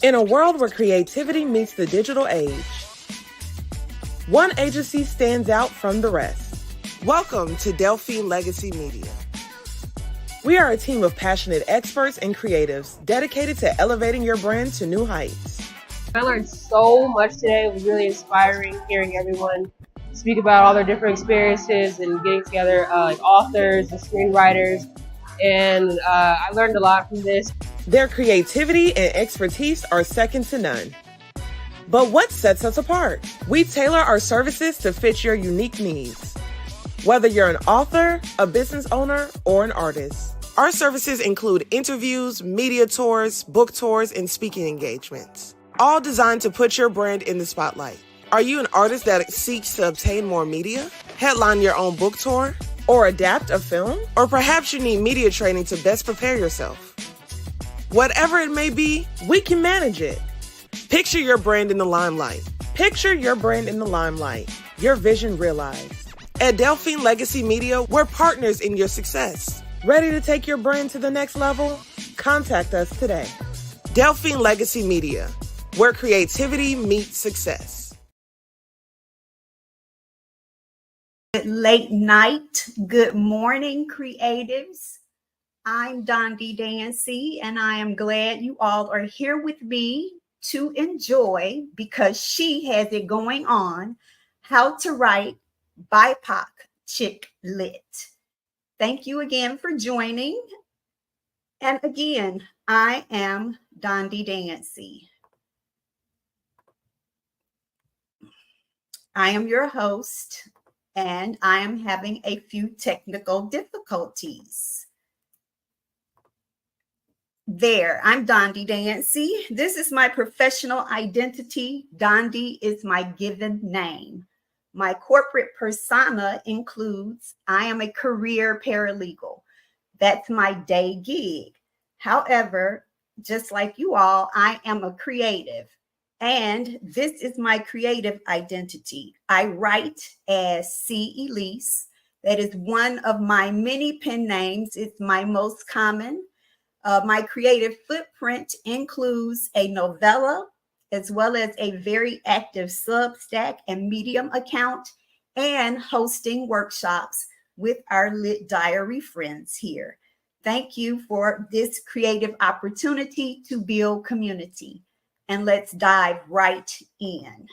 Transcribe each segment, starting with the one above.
In a world where creativity meets the digital age, one agency stands out from the rest. Welcome to Delphine Legacy Media. We are a team of passionate experts and creatives dedicated to elevating your brand to new heights. I learned so much today. It was really inspiring hearing everyone speak about all their different experiences and getting together like authors and screenwriters. And I learned a lot from this. Their creativity and expertise are second to none. But what sets us apart? We tailor our services to fit your unique needs. Whether you're an author, a business owner, or an artist, our services include interviews, media tours, book tours, and speaking engagements, all designed to put your brand in the spotlight. Are you an artist that seeks to obtain more media, headline your own book tour, or adapt a film? Or perhaps you need media training to best prepare yourself? Whatever it may be, we can manage it. Picture your brand in the limelight. Picture your brand in the limelight. Your vision realized. At Delphine Legacy Media, we're partners in your success. Ready to take your brand to the next level? Contact us today. Delphine Legacy Media, where creativity meets success. Late night, good morning, creatives. I'm Dondi, Dancy, and I am glad you all are here with me to enjoy, because she has it going on, how to write BIPOC chick lit. Thank you again for joining. And again, I am Dondi Dancy. I am your host, and I am having a few technical difficulties. There, I'm Dondi Dancy. This is my professional identity. Dondi is my given name. My corporate persona includes I am a career paralegal. That's my day gig. However, just like you all, I am a creative. And this is my creative identity. I write as C. Elise. That is one of my many pen names. It's my most common. My creative footprint includes a novella, as well as a very active Substack and Medium account, and hosting workshops with our Lit Diary friends here. Thank you for this creative opportunity to build community. And let's dive right in.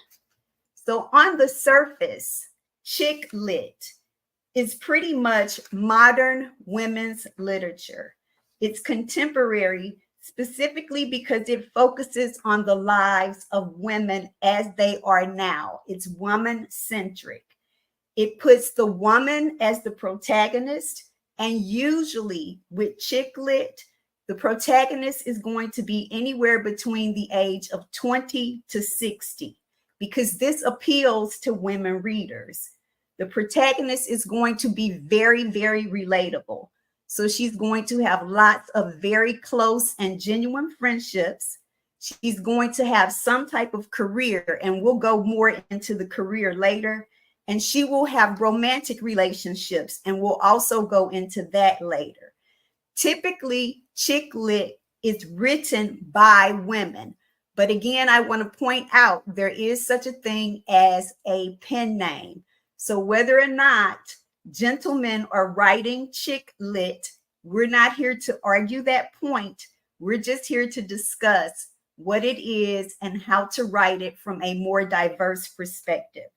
So on the surface, chick lit is pretty much modern women's literature. It's contemporary, specifically because it focuses on the lives of women as they are now. It's woman-centric. It puts the woman as the protagonist, and usually with chick lit, the protagonist is going to be anywhere between the age of 20 to 60, because this appeals to women readers. The protagonist is going to be very, very relatable. So she's going to have lots of very close and genuine friendships. She's going to have some type of career, and we'll go more into the career later. And she will have romantic relationships, and we'll also go into that later. Typically, chick lit is written by women. But again, I want to point out there is such a thing as a pen name. So whether or not gentlemen are writing chick lit, we're not here to argue that point. We're just here to discuss what it is and how to write it from a more diverse perspective.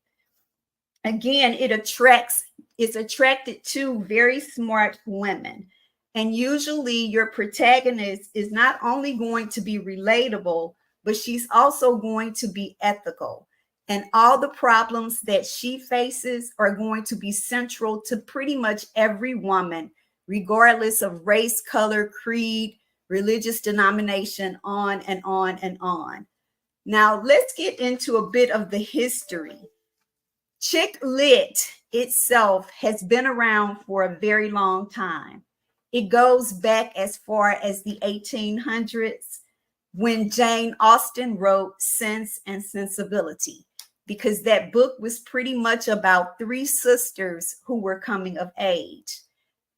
Again, it's attracted to very smart women. And usually your protagonist is not only going to be relatable, but she's also going to be ethical. And all the problems that she faces are going to be central to pretty much every woman, regardless of race, color, creed, religious denomination, on and on and on. Now, let's get into a bit of the history. Chick lit itself has been around for a very long time. It goes back as far as the 1800s, when Jane Austen wrote Sense and Sensibility, because that book was pretty much about three sisters who were coming of age.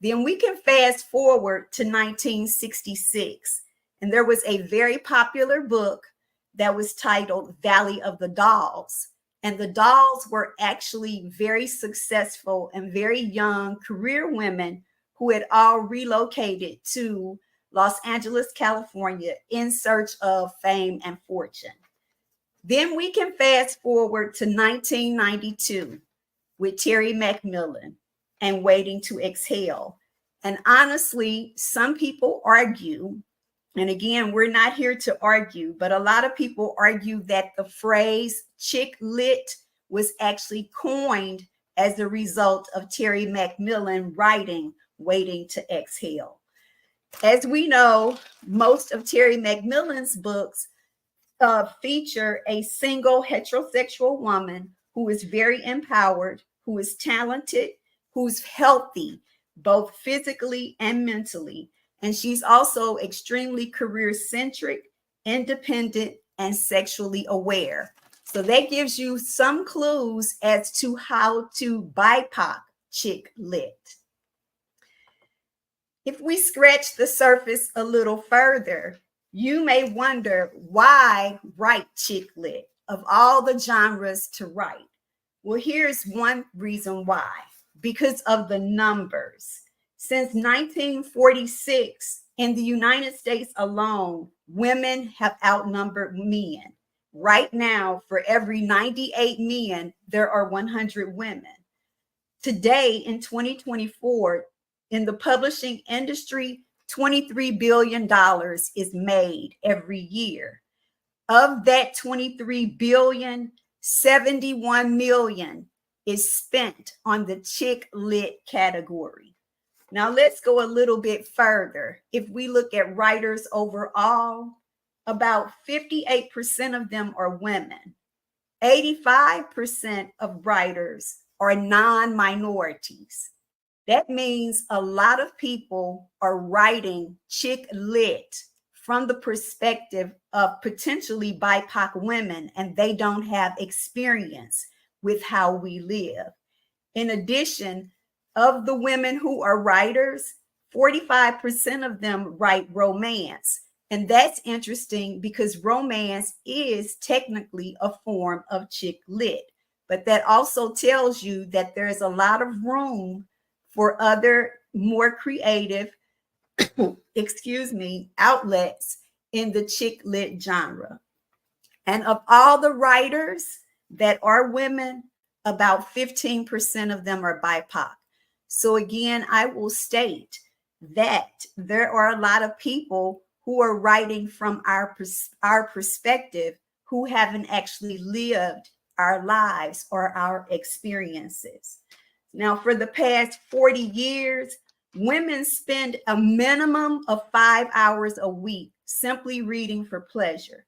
Then we can fast forward to 1966, and there was a very popular book that was titled Valley of the Dolls. And the dolls were actually very successful and very young career women who had all relocated to Los Angeles, California in search of fame and fortune. Then we can fast forward to 1992 with Terry McMillan and Waiting to Exhale. And honestly, some people argue, and again, we're not here to argue, but a lot of people argue that the phrase chick lit was actually coined as a result of Terry McMillan writing Waiting to Exhale. As we know, most of Terry McMillan's books feature a single heterosexual woman who is very empowered, who is talented, who's healthy, both physically and mentally. And she's also extremely career-centric, independent, and sexually aware. So that gives you some clues as to how to BIPOC chick lit. If we scratch the surface a little further, you may wonder, why write chick lit of all the genres to write? Well, here's one reason why: because of the numbers. Since 1946, in the United States alone, women have outnumbered men. Right now, for every 98 men, there are 100 women. Today, in 2024, in the publishing industry, $23 billion is made every year. Of that $23 billion, $71 million is spent on the chick lit category. Now let's go a little bit further. If we look at writers overall, about 58% of them are women. 85% of writers are non-minorities. That means a lot of people are writing chick lit from the perspective of potentially BIPOC women, and they don't have experience with how we live. In addition, of the women who are writers, 45% of them write romance. And that's interesting because romance is technically a form of chick lit. But that also tells you that there's a lot of room for other more creative, outlets in the chick lit genre. And of all the writers that are women, about 15% of them are BIPOC. So again, I will state that there are a lot of people who are writing from our perspective who haven't actually lived our lives or our experiences. Now, for the past 40 years, women spend a minimum of 5 hours a week simply reading for pleasure.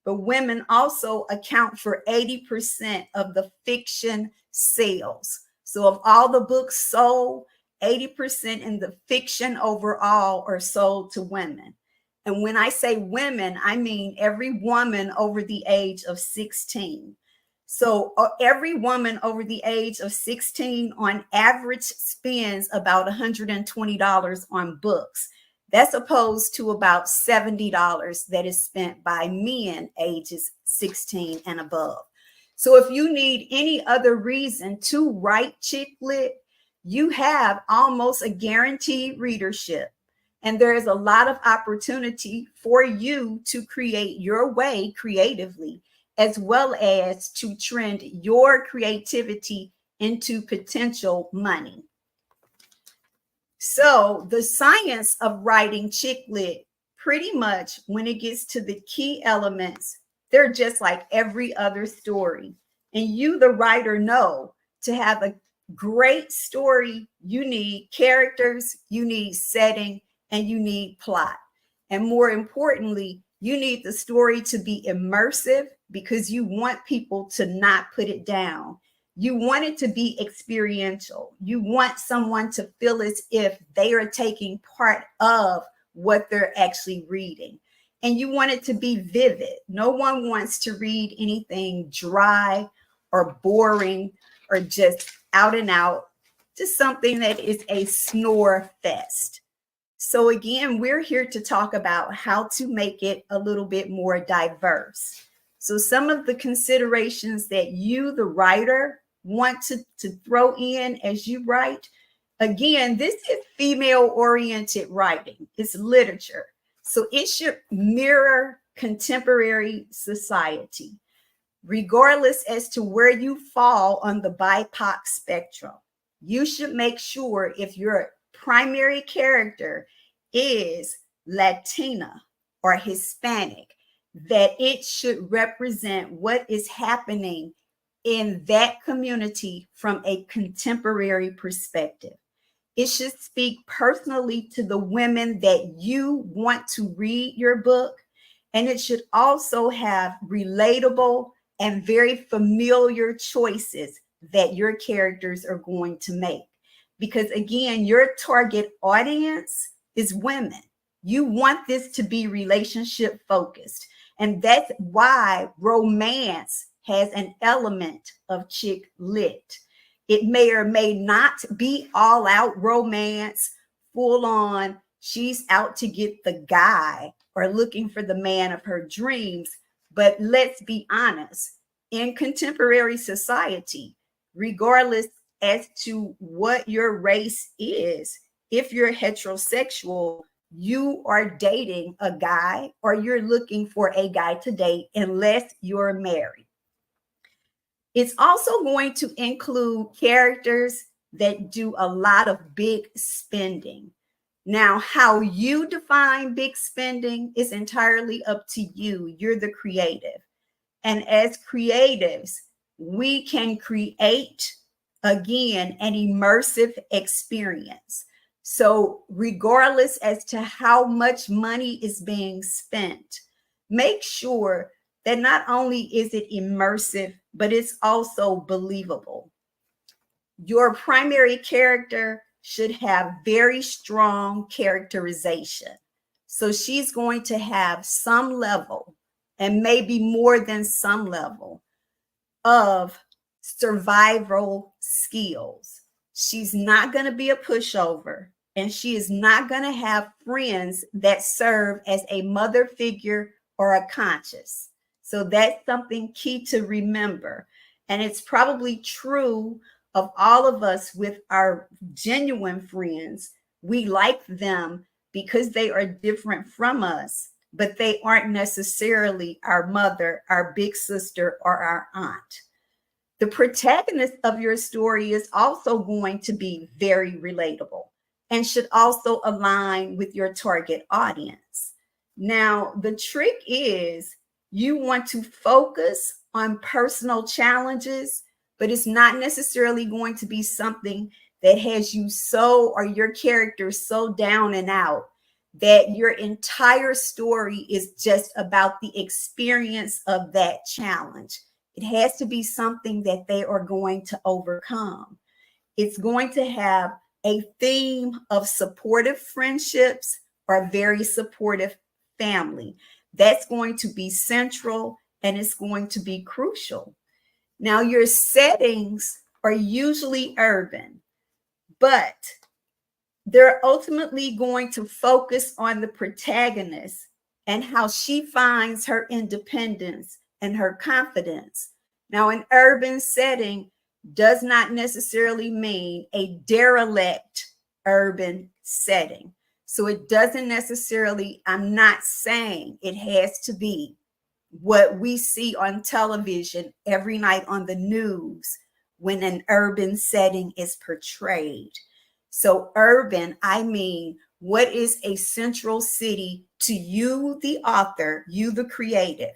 But women also account for 80% of the fiction sales. So of all the books sold, 80% in the fiction overall are sold to women. And when I say women, I mean every woman over the age of 16. So every woman over the age of 16 on average spends about $120 on books. That's opposed to about $70 that is spent by men ages 16 and above. So if you need any other reason to write chick lit, you have almost a guaranteed readership. And there is a lot of opportunity for you to create your way creatively, as well as to trend your creativity into potential money. So the science of writing chick lit, pretty much when it gets to the key elements, they're just like every other story. And you, the writer, know to have a great story, you need characters, you need setting, and you need plot. And more importantly, you need the story to be immersive because you want people to not put it down. You want it to be experiential. You want someone to feel as if they are taking part of what they're actually reading. And you want it to be vivid. No one wants to read anything dry or boring or just out and out, just something that is a snore fest. So again, we're here to talk about how to make it a little bit more diverse. So some of the considerations that you, the writer, want to throw in as you write, again, this is female-oriented writing. It's literature. So it should mirror contemporary society, regardless as to where you fall on the BIPOC spectrum. You should make sure if your primary character is Latina or Hispanic, that it should represent what is happening in that community from a contemporary perspective. It should speak personally to the women that you want to read your book. And it should also have relatable and very familiar choices that your characters are going to make. Because again, your target audience is women. You want this to be relationship focused. And that's why romance has an element of chick lit. It may or may not be all out romance, full on, she's out to get the guy or looking for the man of her dreams. But let's be honest, in contemporary society, regardless as to what your race is, if you're heterosexual, you are dating a guy or you're looking for a guy to date unless you're married. It's also going to include characters that do a lot of big spending. Now, how you define big spending is entirely up to you. You're the creative. And as creatives, we can create, again, an immersive experience. So regardless as to how much money is being spent, make sure that not only is it immersive, but it's also believable. Your primary character should have very strong characterization. So she's going to have some level, and maybe more than some level, of survival skills. She's not going to be a pushover, and she is not going to have friends that serve as a mother figure or a conscience. So that's something key to remember. And it's probably true of all of us with our genuine friends. We like them because they are different from us, but they aren't necessarily our mother, our big sister, or our aunt. The protagonist of your story is also going to be very relatable and should also align with your target audience. Now, the trick is you want to focus on personal challenges, but it's not necessarily going to be something that has you so, or your character so down and out that your entire story is just about the experience of that challenge. It has to be something that they are going to overcome. It's going to have a theme of supportive friendships or very supportive family. That's going to be central, and it's going to be crucial. Now, your settings are usually urban, but they're ultimately going to focus on the protagonist and how she finds her independence and her confidence. Now, an urban setting does not necessarily mean a derelict urban setting. So it doesn't necessarily, I'm not saying it has to be what we see on television every night on the news when an urban setting is portrayed. So urban, I mean, what is a central city to you, the author, you, the creative?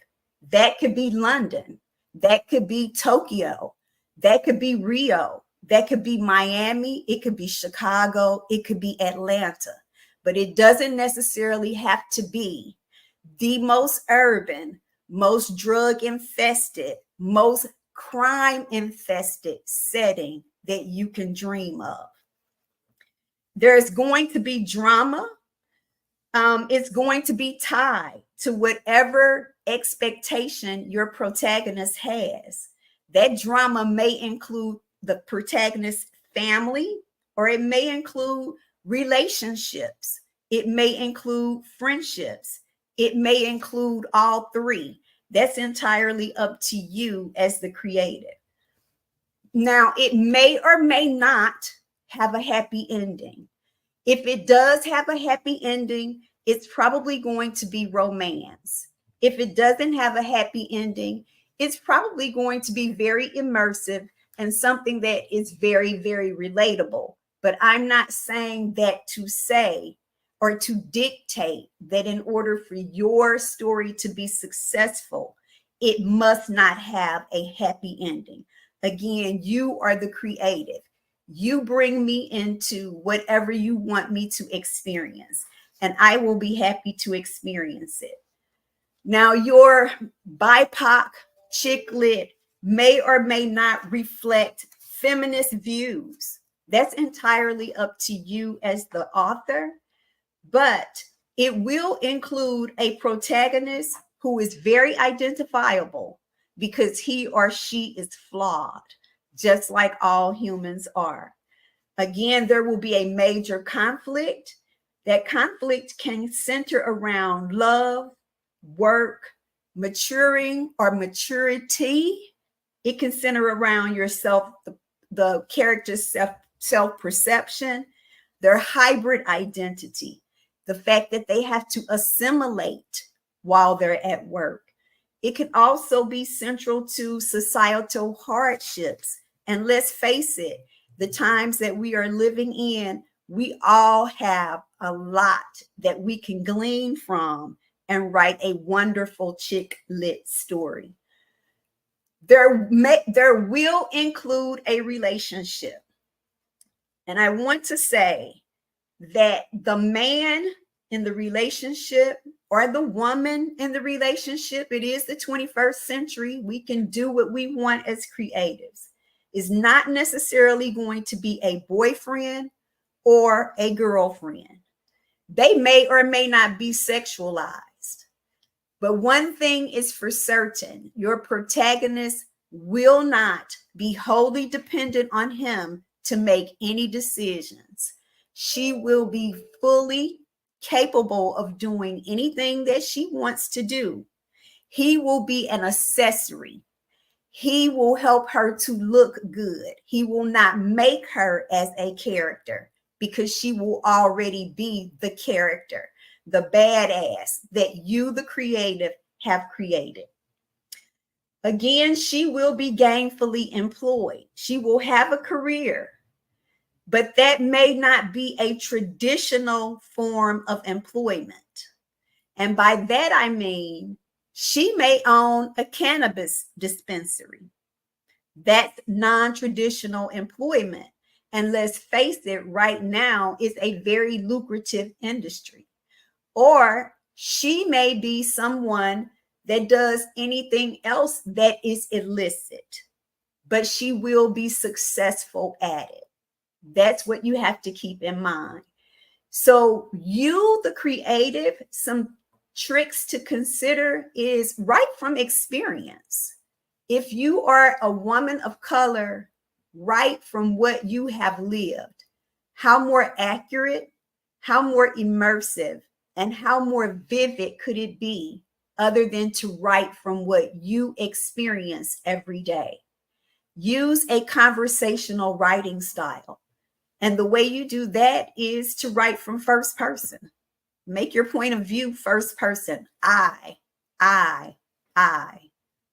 That could be London. That could be Tokyo. That could be Rio. That could be Miami. It could be Chicago. It could be Atlanta. But it doesn't necessarily have to be the most urban, most drug infested, most crime infested setting that you can dream of. There's going to be drama. It's going to be tied to whatever expectation your protagonist has. That drama may include the protagonist's family, or it may include relationships. It may include friendships. It may include all three. That's entirely up to you as the creative. Now, it may or may not have a happy ending. If it does have a happy ending, it's probably going to be romance. If it doesn't have a happy ending, it's probably going to be very immersive and something that is very, very relatable. But I'm not saying that to say or to dictate that in order for your story to be successful, it must not have a happy ending. Again, you are the creative. You bring me into whatever you want me to experience, and I will be happy to experience it. Now, your BIPOC chick lit may or may not reflect feminist views. That's entirely up to you as the author, but it will include a protagonist who is very identifiable because he or she is flawed, just like all humans are. Again, there will be a major conflict. That conflict can center around love, work, maturing, or maturity. It can center around yourself, the character's self-perception, their hybrid identity, the fact that they have to assimilate while they're at work. It can also be central to societal hardships. And let's face it, the times that we are living in, we all have a lot that we can glean from and write a wonderful chick lit story. There will include a relationship. And I want to say that the man in the relationship or the woman in the relationship, it is the 21st century. We can do what we want as creatives. Is not necessarily going to be a boyfriend or a girlfriend. They may or may not be sexualized. But one thing is for certain, your protagonist will not be wholly dependent on him to make any decisions. She will be fully capable of doing anything that she wants to do. He will be an accessory. He will help her to look good. He will not make her as a character because she will already be the character, the badass that you, the creative, have created. Again, she will be gainfully employed. She will have a career, but that may not be a traditional form of employment. And by that, I mean, she may own a cannabis dispensary. That's non-traditional employment. And let's face it, right now is a very lucrative industry. Or she may be someone that does anything else that is illicit, but she will be successful at it. That's what you have to keep in mind. So you, the creative, some tricks to consider is write from experience. If you are a woman of color, write from what you have lived. How more accurate, how more immersive, and how more vivid could it be other than to write from what you experience every day? Use a conversational writing style. And the way you do that is to write from first person. Make your point of view first person. I,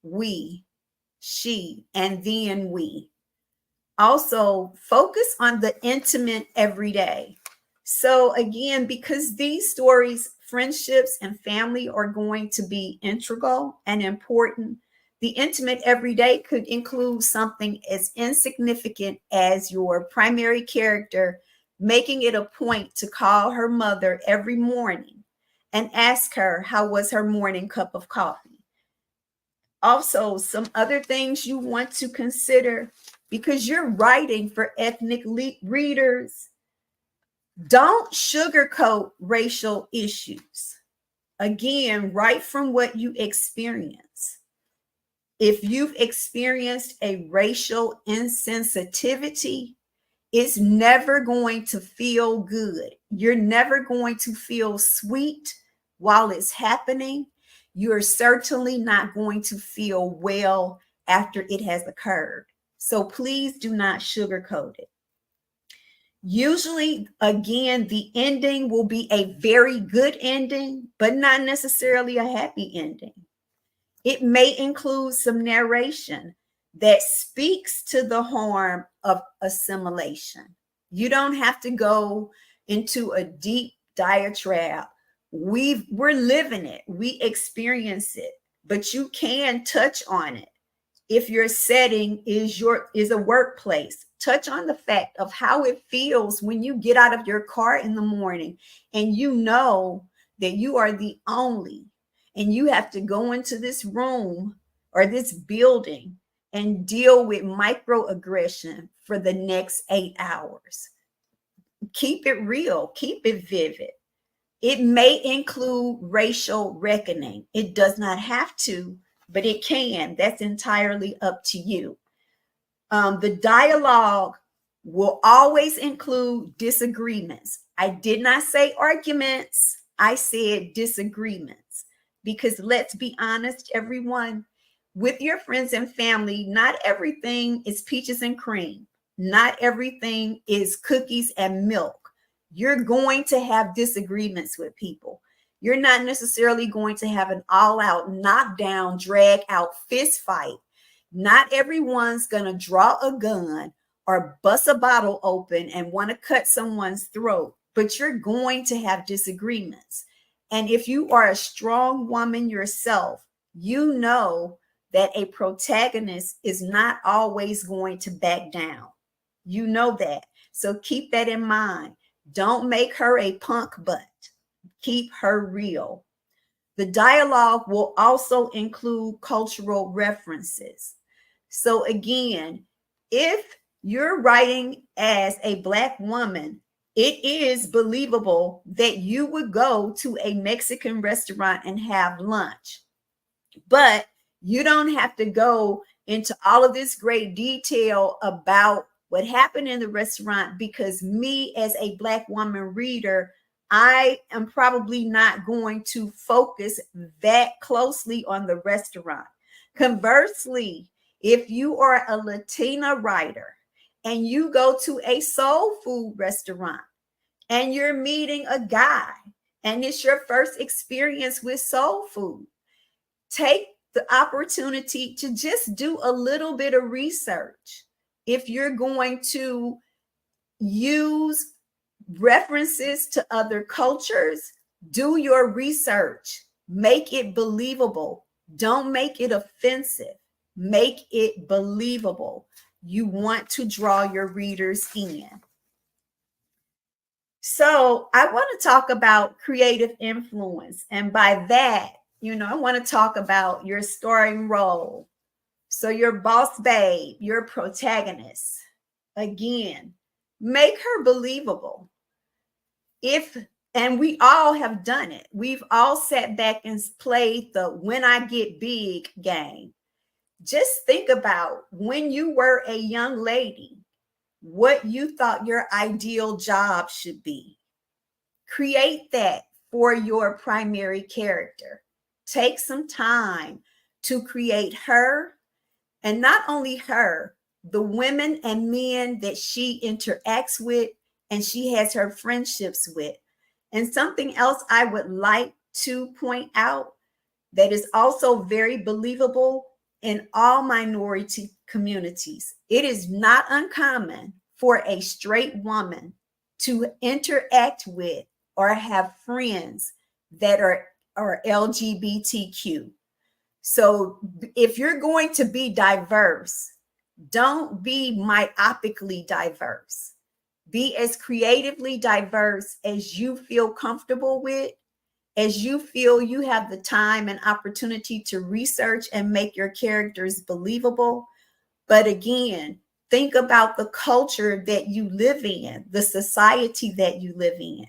we, she, and then we. Also, focus on the intimate everyday. So again, because these stories, friendships and family are going to be integral and important, the intimate everyday could include something as insignificant as your primary character making it a point to call her mother every morning and ask her how was her morning cup of coffee. Also, some other things you want to consider because you're writing for ethnic readers. Don't sugarcoat racial issues. Again, write from what you experience. If you've experienced a racial insensitivity, it's never going to feel good. You're never going to feel sweet while it's happening. you're certainly not going to feel well after it has occurred. So please do not sugarcoat it. Usually, again, the ending will be a very good ending, but not necessarily a happy ending. It may include some narration that speaks to the harm of assimilation. You don't have to go into a deep diatribe. We're living it, we experience it, but you can touch on it. If your setting is a workplace, touch on the fact of how it feels when you get out of your car in the morning and you know that you are the only, and you have to go into this room or this building and deal with microaggression for the next 8 hours. Keep it real, keep it vivid. It may include racial reckoning. It does not have to, but it can. That's entirely up to you. The dialogue will always include disagreements. I did not say arguments. I said disagreements, because let's be honest, everyone, with your friends and family, not everything is peaches and cream. Not everything is cookies and milk. You're going to have disagreements with people. You're not necessarily going to have an all-out knockdown, drag out fist fight. Not everyone's going to draw a gun or bust a bottle open and want to cut someone's throat, but you're going to have disagreements. And if you are a strong woman yourself, you know that a protagonist is not always going to back down. You know that. So keep that in mind. Don't make her a punk butt. Keep her real. The dialogue will also include cultural references. So again, if you're writing as a Black woman, it is believable that you would go to a Mexican restaurant and have lunch. But you don't have to go into all of this great detail about what happened in the restaurant, because me as a Black woman reader, I am probably not going to focus that closely on the restaurant. Conversely, if you are a Latina writer and you go to a soul food restaurant and you're meeting a guy and it's your first experience with soul food, take the opportunity to just do a little bit of research. If you're going to use references to other cultures, do your research. Make it believable. Don't make it offensive. Make it believable. You want to draw your readers in. So I want to talk about creative influence. And by that, I want to talk about your starring role. So your boss babe, your protagonist, again, make her believable. And we all have done it. We've all sat back and played the when I get big game. Just think about when you were a young lady, what you thought your ideal job should be. Create that for your primary character. Take some time to create her, and not only her, the women and men that she interacts with and she has her friendships with. And something else I would like to point out that is also very believable in all minority communities. It is not uncommon for a straight woman to interact with or have friends that are LGBTQ. So if you're going to be diverse, don't be myopically diverse. Be as creatively diverse as you feel comfortable with, as you feel you have the time and opportunity to research and make your characters believable. But again, think about the culture that you live in, the society that you live in.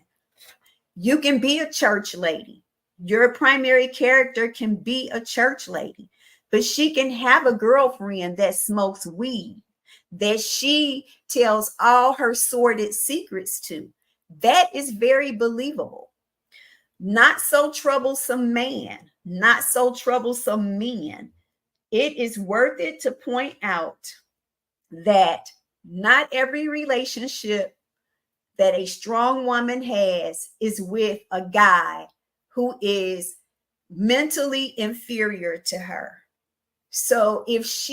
You can be a church lady. Your primary character can be a church lady, but she can have a girlfriend that smokes weed, that she tells all her sordid secrets to. That is very believable. Not so troublesome man. not so troublesome men. It is worth it to point out that not every relationship that a strong woman has is with a guy who is mentally inferior to her. So if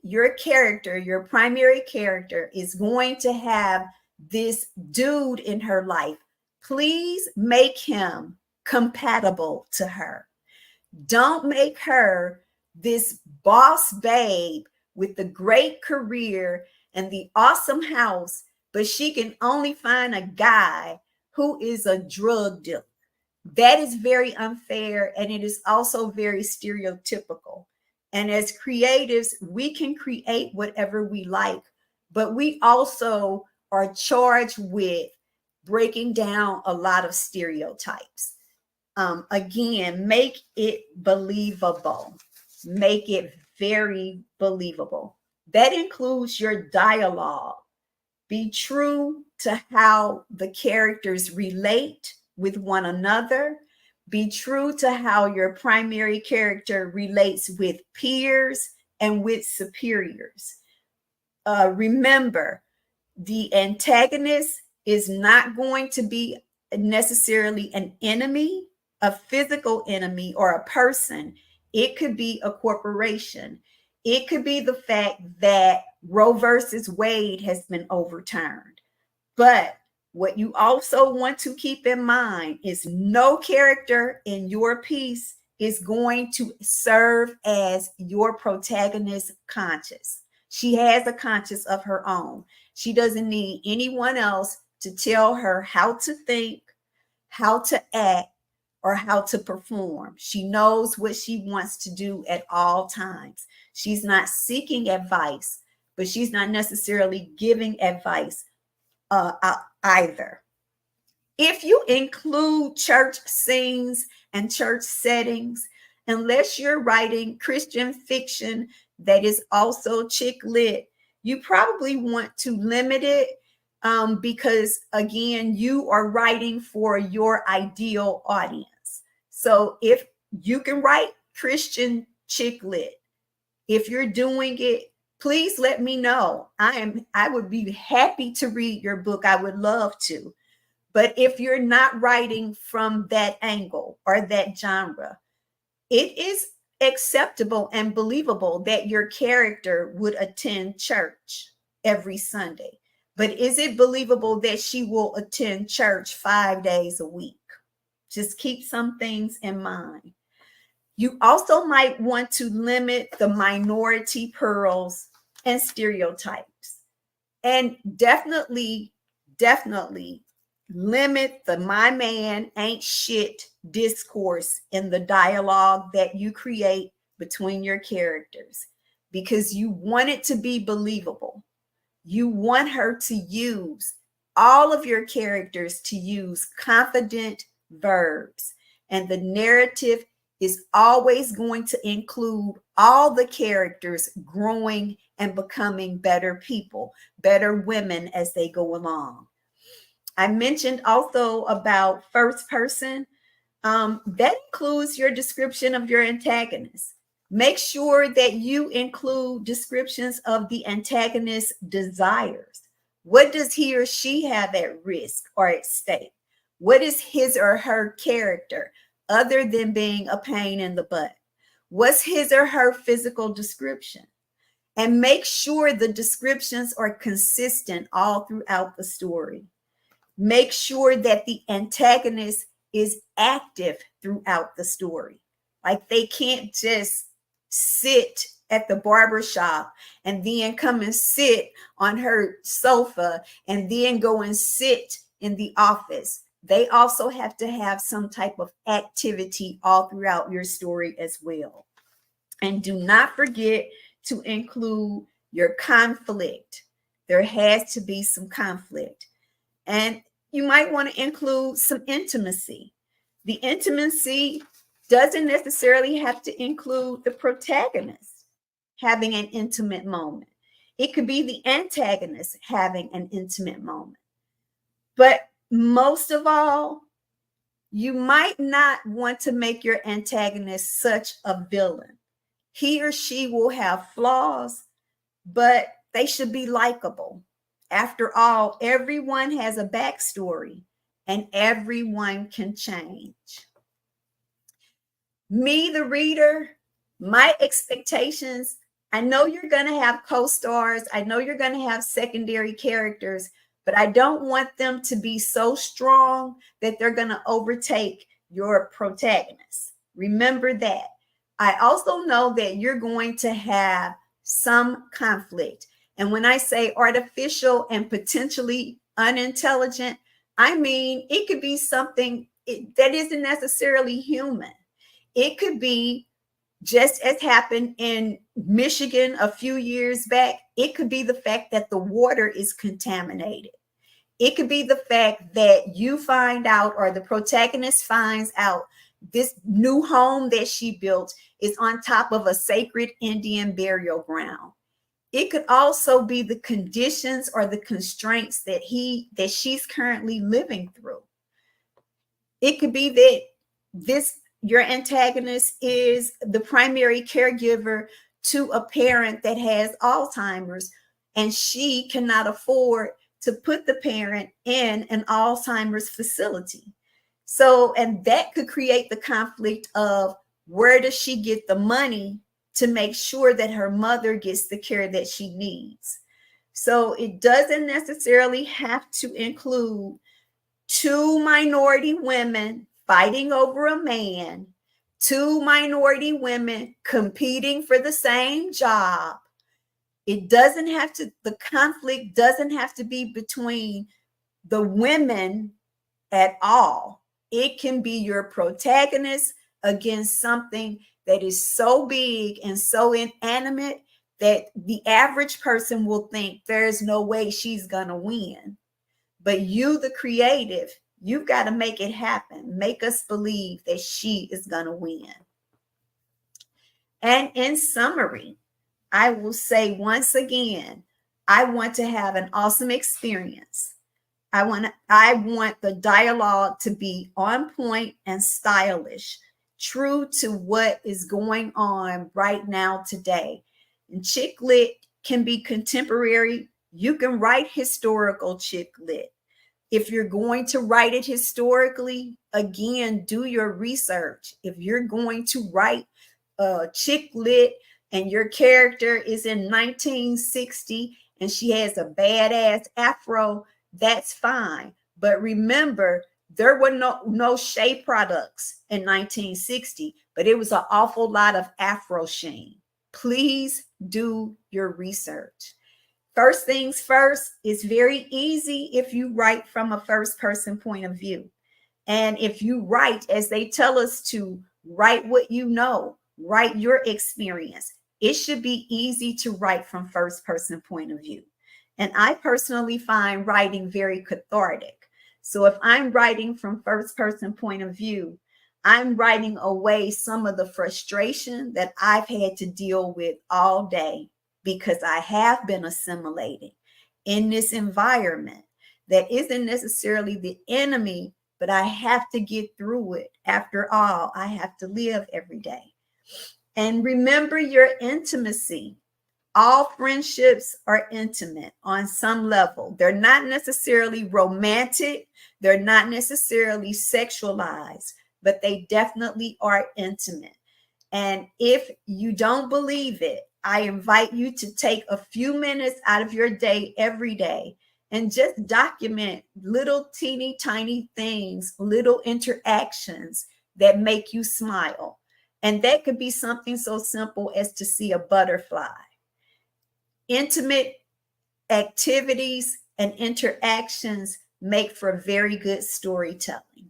your character, your primary character, is going to have this dude in her life, please make him compatible to her. Don't make her this boss babe with the great career and the awesome house, but she can only find a guy who is a drug dealer. That is very unfair, and it is also very stereotypical. And as creatives, we can create whatever we like, but we also are charged with breaking down a lot of stereotypes. Again, make it believable. Make it very believable. That includes your dialogue. Be true to how the characters relate with one another. Be true to how your primary character relates with peers and with superiors. Remember, the antagonist is not going to be necessarily an enemy, a physical enemy, or a person. It could be a corporation. It could be the fact that Roe versus Wade has been overturned. But what you also want to keep in mind is no character in your piece is going to serve as your protagonist's conscience. She has a conscience of her own. She doesn't need anyone else to tell her how to think, how to act, or how to perform. She knows what she wants to do at all times. She's not seeking advice, but she's not necessarily giving advice either. If you include church scenes and church settings, unless you're writing Christian fiction that is also chick lit, you probably want to limit it because, again, you are writing for your ideal audience. So if you can write Christian chick lit, if you're doing it, please let me know. I would be happy to read your book. I would love to. But if you're not writing from that angle or that genre, it is acceptable and believable that your character would attend church every Sunday. But is it believable that she will attend church 5 days a week? Just keep some things in mind. You also might want to limit the minority pearls and stereotypes. And definitely limit the "my man ain't shit" discourse in the dialogue that you create between your characters, because you want it to be believable. You want her to use, all of your characters to use confident verbs, and the narrative is always going to include all the characters growing and becoming better people, better women as they go along. I mentioned also about first person. That includes your description of your antagonist. Make sure that you include descriptions of the antagonist's desires. What does he or she have at risk or at stake? What is his or her character other than being a pain in the butt? What's his or her physical description? And make sure the descriptions are consistent all throughout the story. Make sure that the antagonist is active throughout the story. Like, they can't just sit at the barbershop and then come and sit on her sofa and then go and sit in the office. They also have to have some type of activity all throughout your story as well. And do not forget to include your conflict. There has to be some conflict. And you might want to include some intimacy. The intimacy doesn't necessarily have to include the protagonist having an intimate moment. It could be the antagonist having an intimate moment. But most of all, You might not want to make your antagonist such a villain. He or she will have flaws, but they should be likable. After all, everyone has a backstory and everyone can change. Me, the reader, my expectations, I know you're going to have co-stars. I know you're going to have secondary characters, but I don't want them to be so strong that they're going to overtake your protagonist. Remember that. I also know that you're going to have some conflict. And when I say artificial and potentially unintelligent, I mean, it could be something that isn't necessarily human. It could be, just as happened in Michigan a few years back, it could be the fact that the water is contaminated. It could be the fact that you find out, or the protagonist finds out, this new home that she built is on top of a sacred Indian burial ground. It could also be the conditions or the constraints that she's currently living through. It could be that your antagonist is the primary caregiver to a parent that has Alzheimer's, and she cannot afford to put the parent in an Alzheimer's facility. So, and that could create the conflict of, where does she get the money to make sure that her mother gets the care that she needs? So it doesn't necessarily have to include two minority women fighting over a man, two minority women competing for the same job. It doesn't have to, the conflict doesn't have to be between the women at all. It can be your protagonist against something that is so big and so inanimate that the average person will think there's no way she's gonna win. But you, the creative, you've got to make it happen. Make us believe that she is going to win. And in summary, I will say once again, I want to have an awesome experience. I want the dialogue to be on point and stylish, true to what is going on right now today. And chick lit can be contemporary. You can write historical chick lit. If you're going to write it historically, again, do your research. If you're going to write chick lit and your character is in 1960 and she has a badass afro, that's fine. But remember, there were no shea products in 1960, but it was an awful lot of afro sheen. Please do your research. First things first, it's very easy if you write from a first person point of view. And if you write, as they tell us to, write what you know, write your experience. It should be easy to write from first person point of view. And I personally find writing very cathartic. So if I'm writing from first person point of view, I'm writing away some of the frustration that I've had to deal with all day, because I have been assimilating in this environment that isn't necessarily the enemy, but I have to get through it. After all, I have to live every day. And remember your intimacy. All friendships are intimate on some level. They're not necessarily romantic. They're not necessarily sexualized, but they definitely are intimate. And if you don't believe it, I invite you to take a few minutes out of your day every day and just document little teeny tiny things, little interactions that make you smile. And that could be something so simple as to see a butterfly. Intimate activities and interactions make for very good storytelling.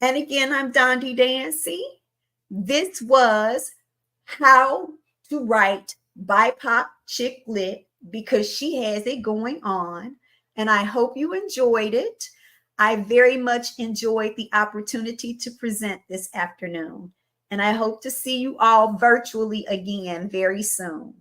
And again, I'm Dondi Dancy. This was How to Write BIPOC Chick Lit, because she has it going on. And I hope you enjoyed it. I very much enjoyed the opportunity to present this afternoon. And I hope to see you all virtually again very soon.